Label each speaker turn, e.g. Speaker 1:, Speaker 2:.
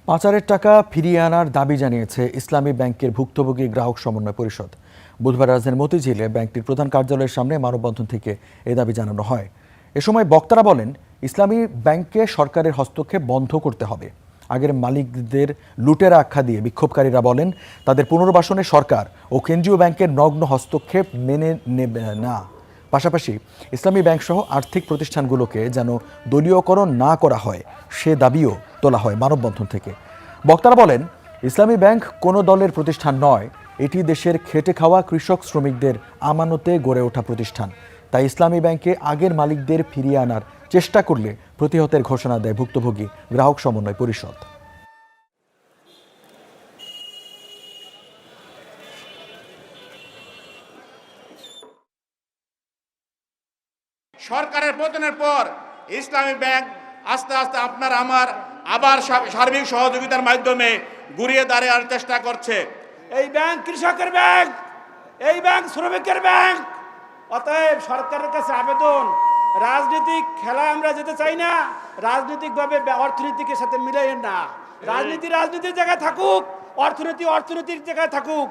Speaker 1: পাচারের টাকা ফিরিয়ে আনার দাবি জানিয়েছে ইসলামী ব্যাংকের ভুক্তভোগী গ্রাহক সমন্বয় পরিষদ। বুধবার রাজধানীর মতিঝিলে ব্যাংকটির প্রধান কার্যালয়ের সামনে মানববন্ধন থেকে এ দাবি জানানো হয়। এ সময় বক্তারা বলেন, ইসলামী ব্যাংকে সরকারের হস্তক্ষেপ বন্ধ করতে হবে। আগের মালিকদের লুটেরা আখ্যা দিয়ে বিক্ষোভকারীরা বলেন, তাদের পুনর্বাসনে সরকার ও কেন্দ্রীয় ব্যাংকের নগ্ন হস্তক্ষেপ মেনে নেবে না। পাশাপাশি ইসলামী ব্যাংকসহ আর্থিক প্রতিষ্ঠানগুলোকে যেন দলীয়করণ না করা হয় সে দাবিও তোলা হয় মানববন্ধন থেকে। বক্তারা বলেন, ইসলামী ব্যাংক কোনো দলের প্রতিষ্ঠান নয়, এটি দেশের খেটে খাওয়া কৃষক শ্রমিকদের আমানতে গড়ে ওঠা প্রতিষ্ঠান। তাই ইসলামী ব্যাংকে আগের মালিকদের ফিরিয়ে আনার চেষ্টা করলে প্রতিহতের ঘোষণা দেয় ভুক্তভোগী গ্রাহক সমন্বয় পরিষদ।
Speaker 2: সরকারের পতনের পর ইসলামী ব্যাংক আস্তে আস্তে আপনার আমার আবার সার্বিক সহযোগিতার মাধ্যমে ঘুরিয়ে দাঁড়ানোর চেষ্টা করছে।
Speaker 3: এই ব্যাংক কৃষকের ব্যাংক, এই ব্যাংক শ্রমিকের ব্যাংক। অতএব সরকারের কাছে আবেদন, রাজনৈতিক খেলায় আমরা যেতে চাই না, রাজনৈতিকভাবে অর্থনীতির সাথে মিলাইয়েন না। রাজনীতির জায়গায় থাকুক, অর্থনীতির জায়গায় থাকুক।